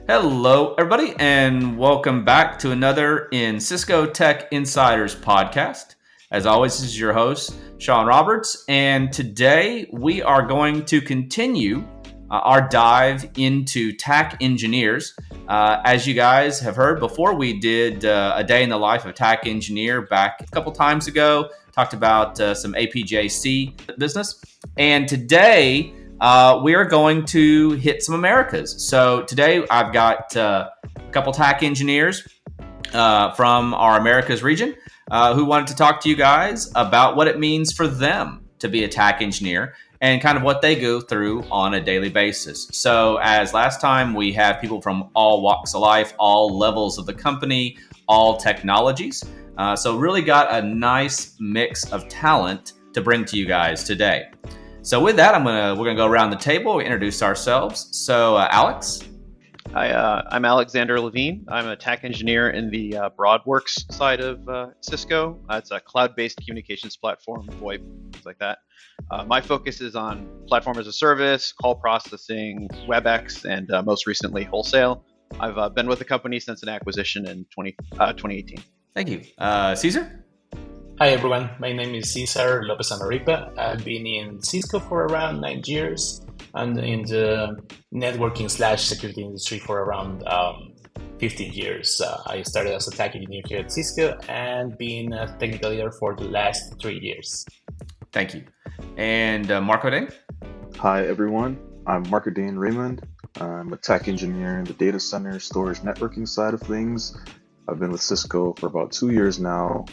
Hello, everybody, and welcome back to another in Cisco TAC Insiders podcast. As always, this is your host, Sean Roberts, and today we are going to continue our dive into TAC engineers. As you guys have heard before, we did a day in the life of TAC engineer back a couple times ago, talked about some APJC business, and today we are going to hit some Americas. So today I've got a couple TAC engineers from our Americas region who wanted to talk to you guys about what it means for them to be a TAC engineer and kind of what they go through on a daily basis. So as last time, we have people from all walks of life, all levels of the company, all technologies. So really got a nice mix of talent to bring to you guys today. So with that, we're gonna go around the table, introduce ourselves. So Alex. Hi, I'm Alexander Levine. I'm a TAC engineer in the BroadWorks side of Cisco. It's a cloud-based communications platform, VoIP, things like that. My focus is on platform as a service, call processing, WebEx, and most recently wholesale. I've been with the company since an acquisition in 2018. Thank you. Cesar? Hi everyone, my name is Cesar Lopez Zamarripa. I've been in Cisco for around 9 years and in the networking/security industry for around 15 years. I started as a TAC engineer here at Cisco and been a technical leader for the last 3 years. Thank you. And Marco-Dane? Hi everyone, I'm Marco-Dane Raymond. I'm a TAC engineer in the data center storage networking side of things. I've been with Cisco for about 2 years now.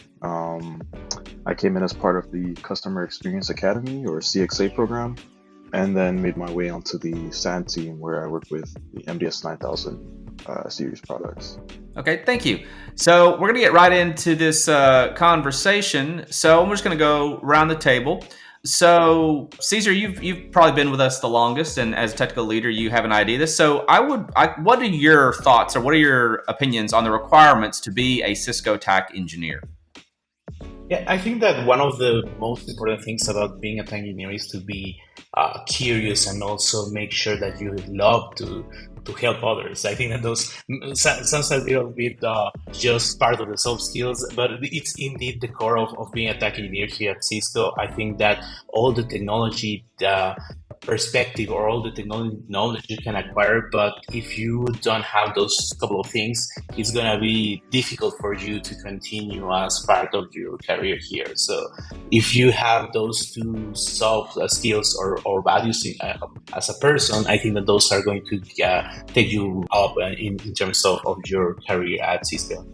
I came in as part of the Customer Experience Academy, or CXA program, and then made my way onto the SAN team where I work with the MDS 9000 series products. Okay, thank you. So we're going to get right into this conversation. So I'm just going to go around the table. So Cesar, you've probably been with us the longest, and as a technical leader, you have an idea of this. So what are your thoughts or what are your opinions on the requirements to be a Cisco TAC engineer? Yeah, I think that one of the most important things about being a TAC engineer is to be curious and also make sure that you love to help others. I think that those sounds a little bit just part of the soft skills, but it's indeed the core of being a TAC engineer here at Cisco. I think that all the technology perspective or all the technology knowledge you can acquire, but if you don't have those couple of things, it's going to be difficult for you to continue as part of your career here. So if you have those two soft skills or values as a person, I think that those are going to take you up in terms of your career at Cisco.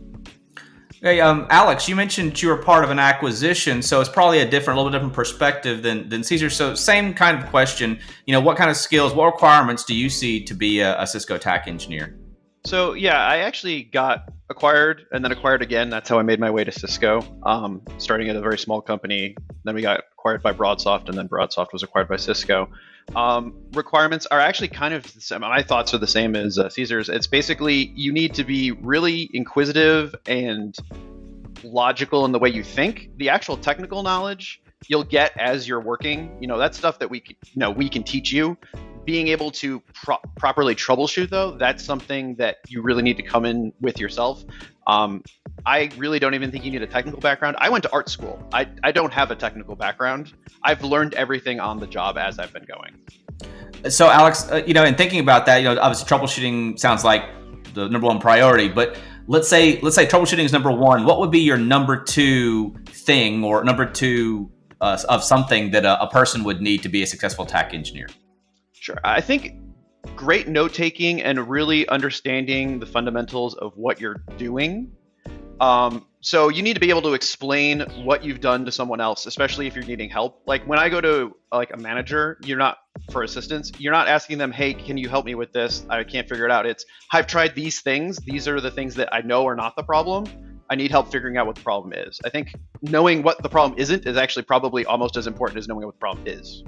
Hey, Alex, you mentioned you were part of an acquisition, so it's probably a little different perspective than Cesar. So same kind of question, what kind of skills, what requirements do you see to be a Cisco TAC engineer? So yeah, I actually got acquired and then acquired again. That's how I made my way to Cisco, starting at a very small company. Then we got acquired by BroadSoft, and then BroadSoft was acquired by Cisco. Requirements are actually kind of the same. My thoughts are the same as Cesar's. It's basically you need to be really inquisitive and logical in the way you think. The actual technical knowledge you'll get as you're working. That's stuff that we can teach you. Being able to properly troubleshoot, though, that's something that you really need to come in with yourself. I really don't even think you need a technical background. I went to art school. I don't have a technical background. I've learned everything on the job as I've been going. So Alex, in thinking about that, obviously troubleshooting sounds like the number one priority, but let's say troubleshooting is number one. What would be your number two thing or number two of something that a person would need to be a successful TAC engineer? Sure. I think great note taking and really understanding the fundamentals of what you're doing. So you need to be able to explain what you've done to someone else, especially if you're needing help. Like when I go to a manager, for assistance, you're not asking them, hey, can you help me with this? I can't figure it out. It's, I've tried these things. These are the things that I know are not the problem. I need help figuring out what the problem is. I think knowing what the problem isn't is actually probably almost as important as knowing what the problem is.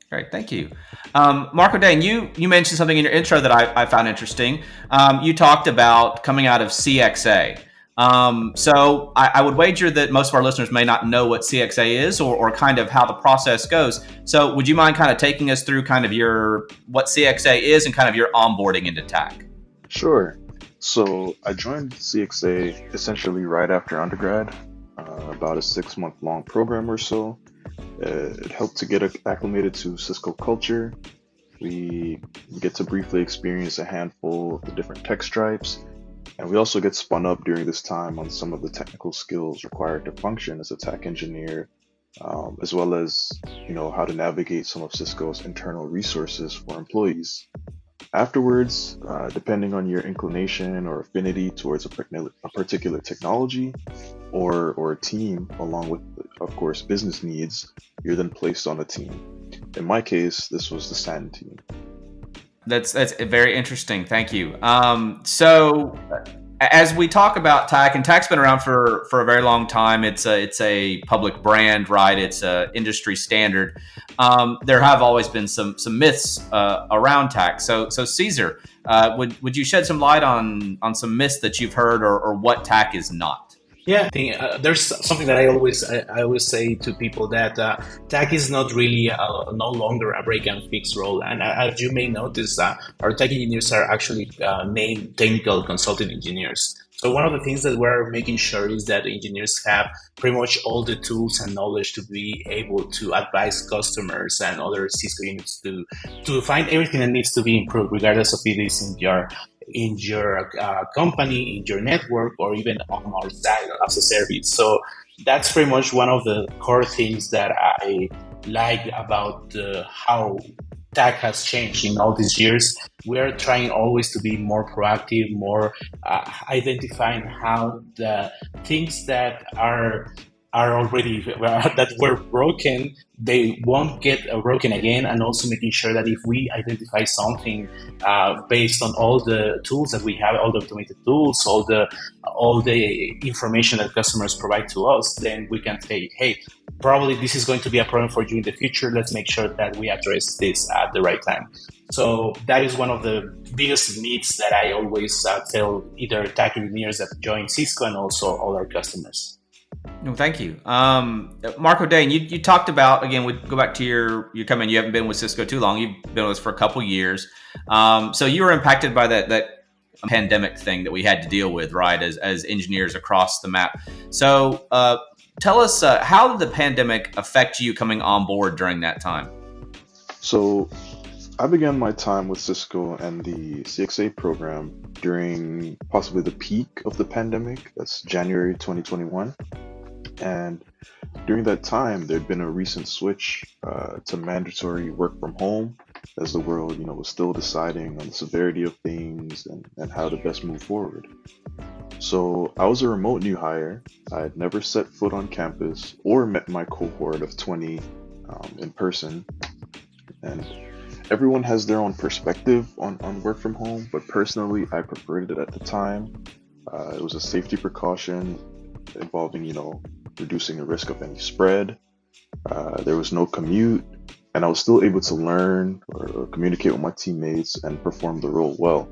Great, thank you. Marco-Dane, you mentioned something in your intro that I found interesting. You talked about coming out of CXA. So I would wager that most of our listeners may not know what CXA is or kind of how the process goes. So would you mind kind of taking us through kind of what CXA is and kind of your onboarding into TAC? Sure. So I joined CXA essentially right after undergrad, about a 6 month long program or so. It helped to get acclimated to Cisco culture. We get to briefly experience a handful of the different tech stripes, and we also get spun up during this time on some of the technical skills required to function as a TAC engineer, as well as how to navigate some of Cisco's internal resources for employees. Afterwards, depending on your inclination or affinity towards a particular technology or a team, along with, of course, business needs, you're then placed on a team. In my case, this was the SAN team. That's very interesting. Thank you. So as we talk about TAC, and TAC's been around for a very long time. It's a public brand, right? It's a industry standard. There have always been some myths around TAC. So Cesar, would you shed some light on some myths that you've heard, or what TAC is not? Yeah, I think there's something that I always say to people that TAC is not really no longer a break and fix role. And as you may notice, our TAC engineers are actually named technical consulting engineers. So one of the things that we're making sure is that engineers have pretty much all the tools and knowledge to be able to advise customers and other Cisco units to find everything that needs to be improved, regardless of it is in your company, in your network, or even on our side as a service. So that's pretty much one of the core things that I like about how TAC has changed in all these years. We are trying always to be more proactive, more identifying how the things that are already that were broken, they won't get broken again, and also making sure that if we identify something based on all the tools that we have, all the automated tools, all the information that customers provide to us, then we can say, hey, probably this is going to be a problem for you in the future. Let's make sure that we address this at the right time. So that is one of the biggest needs that I always tell either TAC engineers that join Cisco and also all our customers. No, thank you. Marco-Dane, you talked about, again, we go back to your comment. You haven't been with Cisco too long. You've been with us for a couple years. So you were impacted by that pandemic thing that we had to deal with, right, as engineers across the map. So tell us, how did the pandemic affect you coming on board during that time? So I began my time with Cisco and the CXA program during possibly the peak of the pandemic. That's January 2021. And during that time, there'd been a recent switch to mandatory work from home, as the world, was still deciding on the severity of things and how to best move forward. So I was a remote new hire. I had never set foot on campus or met my cohort of 20 in person. And everyone has their own perspective on work from home, but personally, I preferred it at the time. It was a safety precaution involving, reducing the risk of any spread. There was no commute, and I was still able to learn or communicate with my teammates and perform the role well.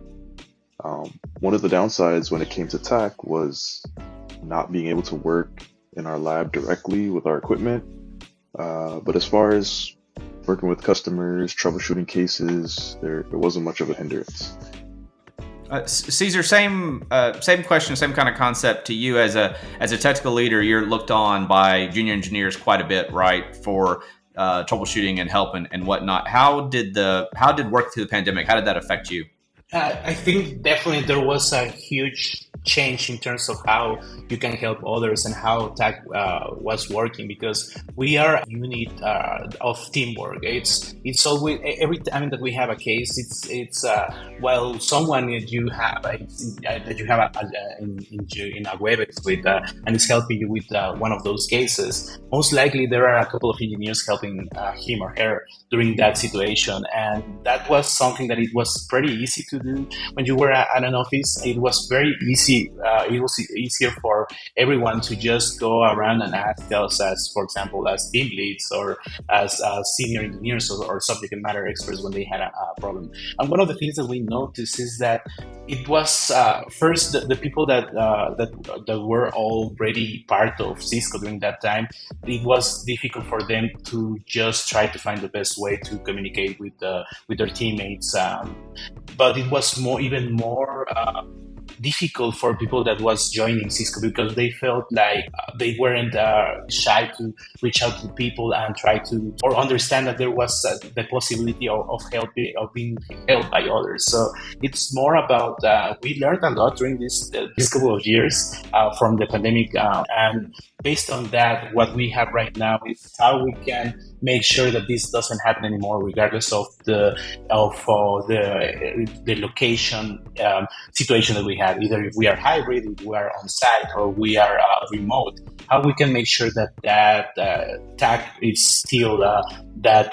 One of the downsides when it came to TAC was not being able to work in our lab directly with our equipment. But as far as working with customers, troubleshooting cases, there wasn't much of a hindrance. Cesar, same question, same kind of concept to you. As a technical leader, you're looked on by junior engineers quite a bit, right, for troubleshooting and help and whatnot. How did work through the pandemic? How did that affect you? I think definitely there was a huge change in terms of how you can help others and how TAC was working, because we are a unit of teamwork. It's always, every time that we have a case, it's well, someone that you have in a WebEx with and is helping you with one of those cases. Most likely there are a couple of engineers helping him or her during that situation, and that was something that it was pretty easy to do when you were at an office. It was very easy it was easier for everyone to just go around and ask us, as for example, as team leads or as senior engineers or subject matter experts when they had a problem. And one of the things that we noticed is that it was first the people that were already part of Cisco during that time. It was difficult for them to just try to find the best way to communicate with their teammates, but it was even more difficult for people that was joining Cisco because they felt like they weren't shy to reach out to people and try to or understand that there was the possibility of being helped by others. So it's more about we learned a lot during this couple of years from the pandemic, and based on that, what we have right now is how we can make sure that this doesn't happen anymore, regardless of the location situation that we have. Either if we are hybrid, if we are on site, or we are remote. How we can make sure that TAC is still that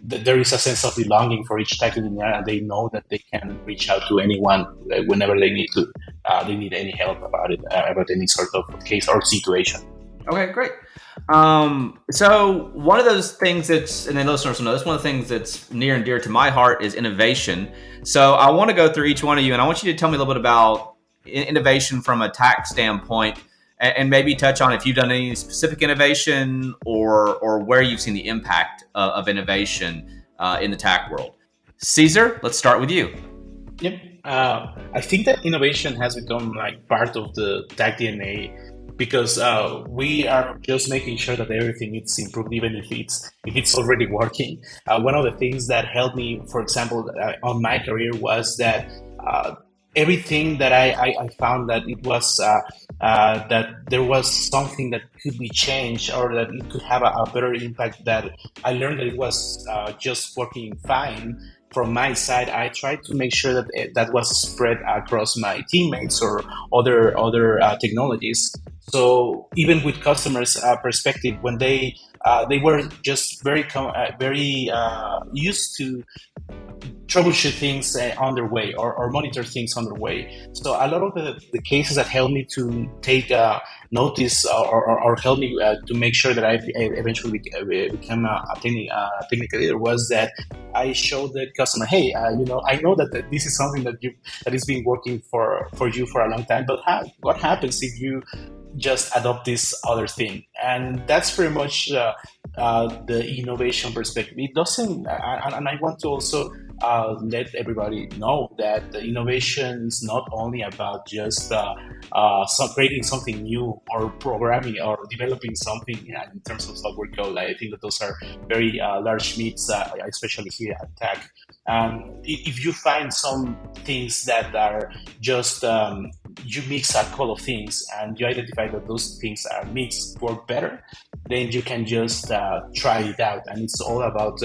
there is a sense of belonging for each TAC engineer, and they know that they can reach out to anyone whenever they need to. They need any help about it, about any sort of case or situation. Okay, great. So one of those things that's, and then listeners will know, that's one of the things that's near and dear to my heart is innovation. So I want to go through each one of you, and I want you to tell me a little bit about innovation from a TAC standpoint, and maybe touch on if you've done any specific innovation or where you've seen the impact of innovation in the TAC world. Cesar, let's start with you. Yep. I think that innovation has become like part of the TAC DNA because we are just making sure that everything is improved, even if it's already working. One of the things that helped me, for example, on my career was that everything that I found that it was that there was something that could be changed or that it could have a better impact, that I learned that it was just working fine. From my side, I tried to make sure that that was spread across my teammates or other technologies. So even with customers' perspective, when they were just very used to troubleshoot things on their way or monitor things on their way. So a lot of the cases that helped me to take notice or help me to make sure that I eventually became a technical leader was that I showed the customer, hey, I know that this is something that is been working for you for a long time, but what happens if you just adopt this other thing? And that's pretty much the innovation perspective. It doesn't, and I want to also let everybody know that the innovation is not only about just creating something new or programming or developing something in terms of software code. I think that those are very large myths, especially here at TAC. If you find some things that are just you mix a couple of things and you identify that those things are mixed work better, then you can just try it out. And it's all about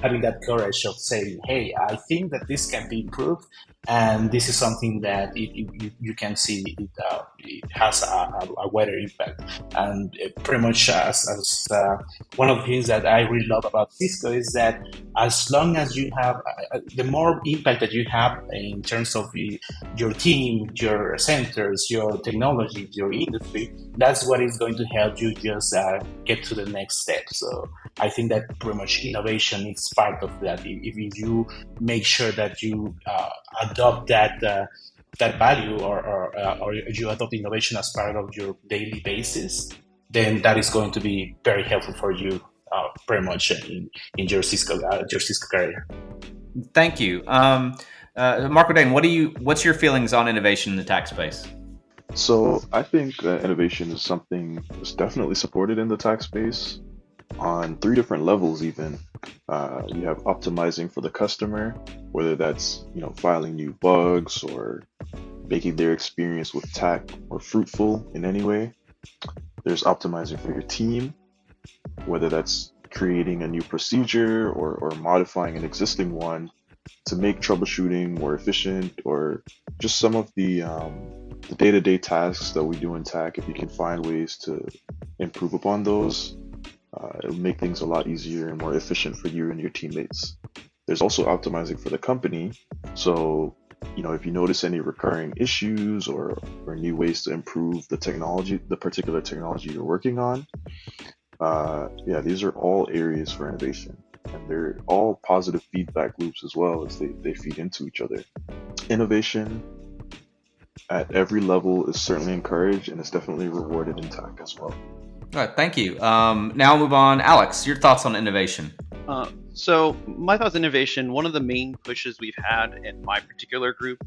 having that courage of saying, hey, I think that this can be improved, and this is something that you can see it has a wider impact. And pretty much as one of the things that I really love about Cisco is that as long as you have, the more impact that you have in terms of your team, your centers, your technology, your industry, that's what is going to help you just get to the next step. So I think that pretty much innovation is part of that. If you make sure that you adopt that value or you adopt innovation as part of your daily basis, then that is going to be very helpful for you pretty much in your Cisco career. Thank you. Marco-Dane, what's your feelings on innovation in the TAC space? So I think innovation is something that's definitely supported in the TAC space on 3 different levels even. You have optimizing for the customer, whether that's filing new bugs or making their experience with TAC more fruitful in any way. There's optimizing for your team, whether that's creating a new procedure or modifying an existing one to make troubleshooting more efficient, or just some of the day-to-day tasks that we do in TAC. If you can find ways to improve upon those, it'll make things a lot easier and more efficient for you and your teammates. There's also optimizing for the company. So if you notice any recurring issues or new ways to improve the particular technology you're working on, these are all areas for innovation. And they're all positive feedback loops as well, as they feed into each other. Innovation at every level is certainly encouraged, and it's definitely rewarded in TAC as well. All right, thank you. Now we'll move on. Alex, your thoughts on innovation? So my thoughts on innovation, one of the main pushes we've had in my particular group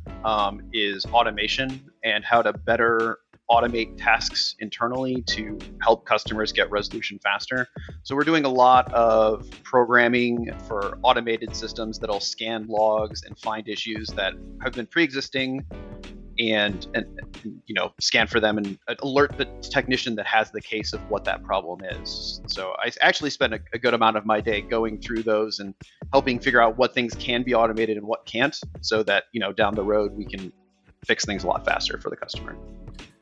is automation and how to better automate tasks internally to help customers get resolution faster. So we're doing a lot of programming for automated systems that'll scan logs and find issues that have been pre-existing and scan for them and alert the technician that has the case of what that problem is. So I actually spend a good amount of my day going through those and helping figure out what things can be automated and what can't, so that down the road we can fix things a lot faster for the customer.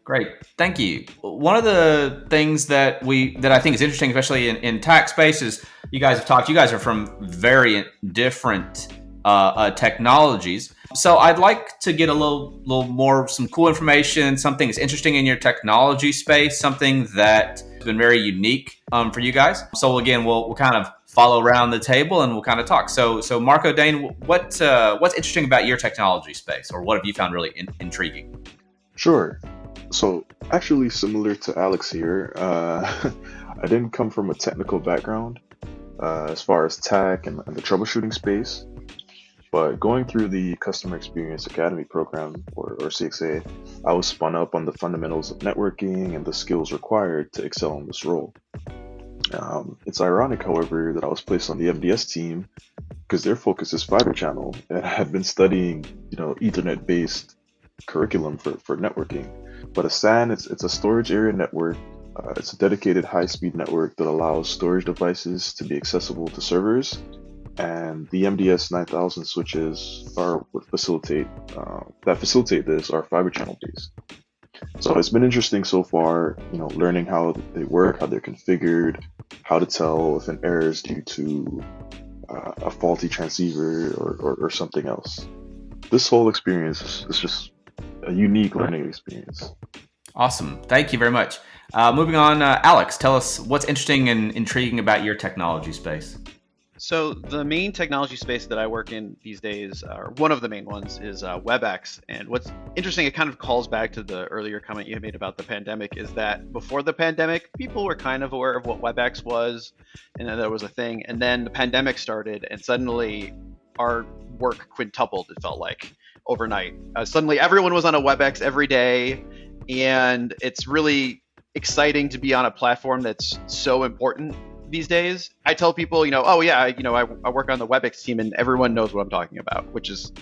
Great, thank you. One of the things that I think is interesting, especially in TAC space, is you guys are from very different technologies. So I'd like to get a little more, some cool information, something that's interesting in your technology space, something that has been very unique for you guys. So again, we'll kind of follow around the table and we'll kind of talk. So Marco-Dane, what's interesting about your technology space, or what have you found really intriguing? Sure. So actually, similar to Alex here, I didn't come from a technical background as far as TAC and the troubleshooting space. But going through the Customer Experience Academy program, or CXA, I was spun up on the fundamentals of networking and the skills required to excel in this role. It's ironic, however, that I was placed on the MDS team because their focus is fiber channel, and I had been studying, Ethernet-based curriculum for networking. But a SAN, it's a storage area network. It's a dedicated high-speed network that allows storage devices to be accessible to servers. And the MDS 9000 switches facilitate this are fiber channel based. So it's been interesting so far, learning how they work, how they're configured, how to tell if an error is due to a faulty transceiver or something else. This whole experience is just a unique learning experience. Awesome. Thank you very much. Moving on, Alex, tell us what's interesting and intriguing about your technology space. So the main technology space that I work in these days, or one of the main ones, is WebEx. And what's interesting, it kind of calls back to the earlier comment you made about the pandemic, is that before the pandemic, people were kind of aware of what WebEx was, and that there was a thing. And then the pandemic started, and suddenly our work quintupled, it felt like, overnight. Suddenly everyone was on a WebEx every day, and it's really exciting to be on a platform that's so important these days. I tell people, I work on the WebEx team, and everyone knows what I'm talking about, which is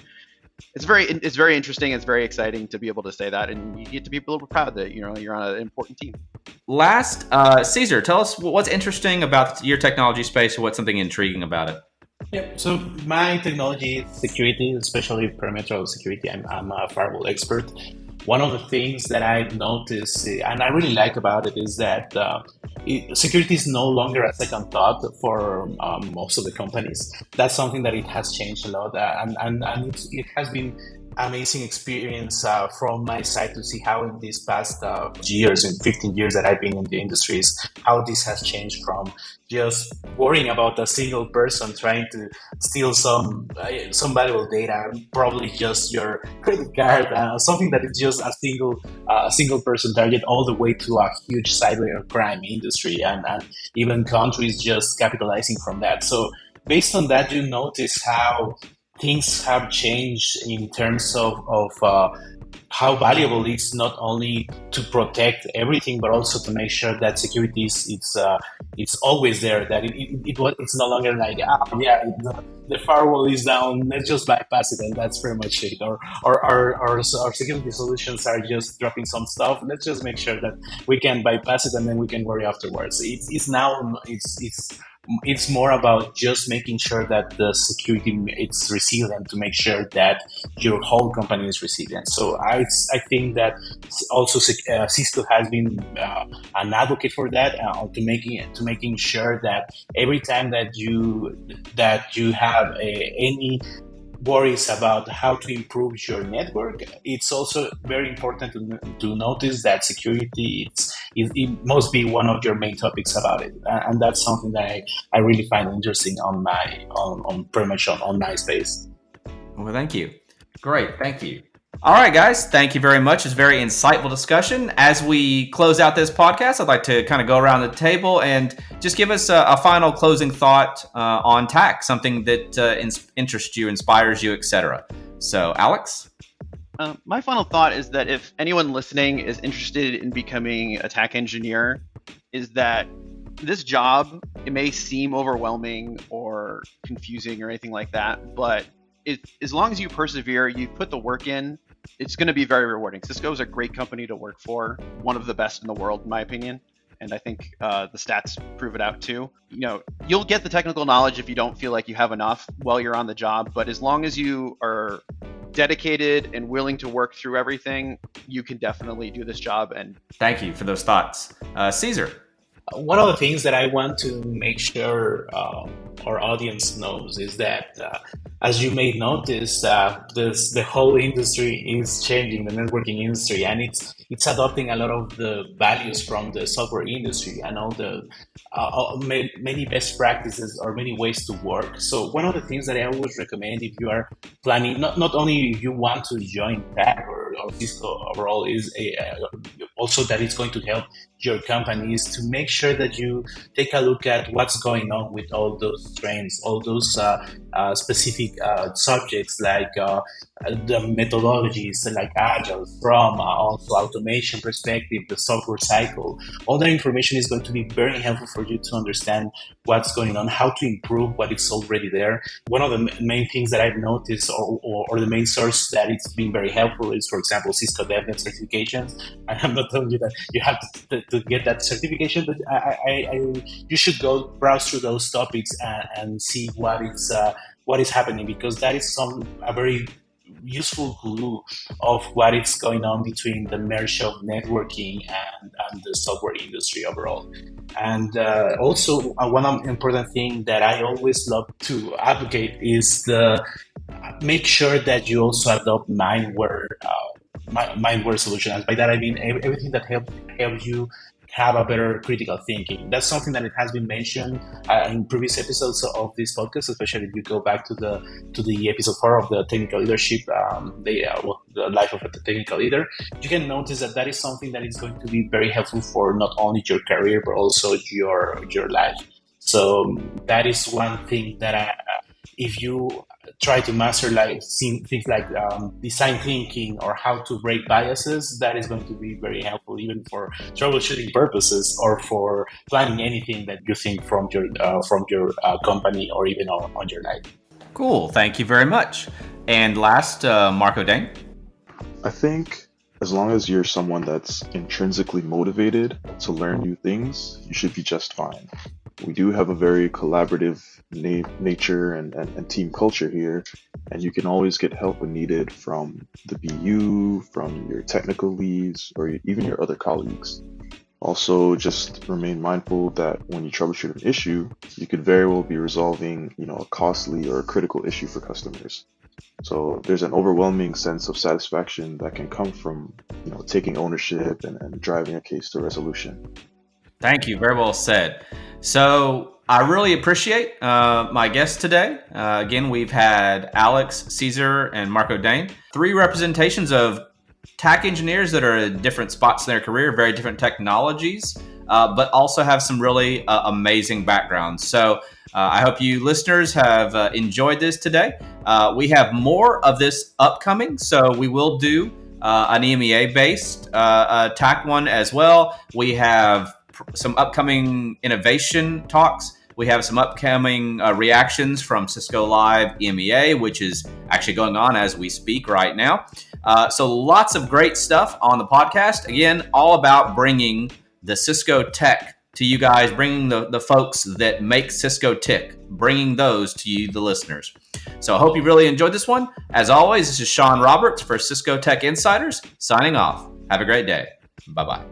it's very interesting. It's very exciting to be able to say that, and you get to be a little proud that you're on an important team. Last, Cesar, tell us what's interesting about your technology space, or what's something intriguing about it. Yeah, so my technology is security, especially perimeter security. I'm a firewall expert. One of the things that I've noticed, and I really like about it, is that security is no longer a second thought for most of the companies. That's something that it has changed a lot, and it has been amazing experience from my side to see how in these past years, in 15 years that I've been in the industries, how this has changed from just worrying about a single person trying to steal some valuable data, probably just your credit card, something that is just a single person target, all the way to a huge cyber crime industry, and even countries just capitalizing from that. So based on that, you notice how things have changed in terms of how valuable it's not only to protect everything, but also to make sure that security it's always there. That it's no longer like the firewall is down, let's just bypass it, and that's pretty much it. Or our security solutions are just dropping some stuff. Let's just make sure that we can bypass it, and then we can worry afterwards. It's more about just making sure that the security it's resilient, to make sure that your whole company is resilient. So I think that also Cisco has been an advocate for that, to making sure that every time that you have any worries about how to improve your network, it's also very important to notice that security it must be one of your main topics about it, and that's something that I really find interesting on pretty much on my space. Well, thank you. Great, thank you. All right, guys, thank you very much. It's a very insightful discussion. As we close out this podcast, I'd like to kind of go around the table and just give us a final closing thought on TAC, something that interests you, inspires you, etc. So, Alex? My final thought is that if anyone listening is interested in becoming a TAC engineer, is that this job, it may seem overwhelming or confusing or anything like that, but as long as you persevere, you put the work in, it's going to be very rewarding. Cisco is a great company to work for, one of the best in the world, in my opinion. And I think the stats prove it out too. You'll get the technical knowledge if you don't feel like you have enough while you're on the job. But as long as you are dedicated and willing to work through everything, you can definitely do this job. And thank you for those thoughts. Cesar? One of the things that I want to make sure our audience knows is that, as you may notice, the whole industry is changing, the networking industry, and it's adopting a lot of the values from the software industry and all the many best practices or many ways to work. So one of the things that I always recommend if you are planning, not only if you want to join TAC or Cisco overall, is also that it's going to help your companies to make sure that you take a look at what's going on with all those trends, all those specific subjects like the methodologies like Agile, from also automation perspective, the software cycle. All that information is going to be very helpful for you to understand what's going on, how to improve what is already there. One of the main things that I've noticed or the main source that it's been very helpful is, for example, Cisco DevNet certifications. I'm not telling you that you have to get that certification, but you should go browse through those topics and see what is happening, because that is a very useful clue of what is going on between the merge of networking and the software industry overall. And also one important thing that I always love to advocate is make sure that you also adopt mindware solution. And by that I mean everything that helps you have a better critical thinking. That's something that it has been mentioned in previous episodes of this podcast, especially if you go back to the episode 4 of the technical leadership, the life of a technical leader. You can notice that is something that is going to be very helpful for not only your career but also your life. So that is one thing that if you try to master things like design thinking or how to break biases, that is going to be very helpful even for troubleshooting purposes or for planning anything that you think from your company or even on your life. Cool. Thank you very much. And last, Marco-Dane? I think as long as you're someone that's intrinsically motivated to learn new things, you should be just fine. We do have a very collaborative nature and team culture here, and you can always get help when needed from the BU, from your technical leads, or even your other colleagues. Also, just remain mindful that when you troubleshoot an issue, you could very well be resolving, a costly or a critical issue for customers. So there's an overwhelming sense of satisfaction that can come from, taking ownership and driving a case to resolution. Thank you. Very well said. So I really appreciate my guests today. Again, we've had Alex, Cesar, and Marco-Dane, 3 representations of TAC engineers that are at different spots in their career, very different technologies, but also have some really amazing backgrounds. So I hope you listeners have enjoyed this today. We have more of this upcoming, so we will do an EMEA-based TAC one as well. We have some upcoming innovation talks. We have some upcoming reactions from Cisco Live EMEA, which is actually going on as we speak right now. So lots of great stuff on the podcast. Again, all about bringing the Cisco tech to you guys, bringing the folks that make Cisco tick, bringing those to you, the listeners. So I hope you really enjoyed this one. As always, this is Sean Roberts for Cisco Tech Insiders, signing off. Have a great day. Bye-bye.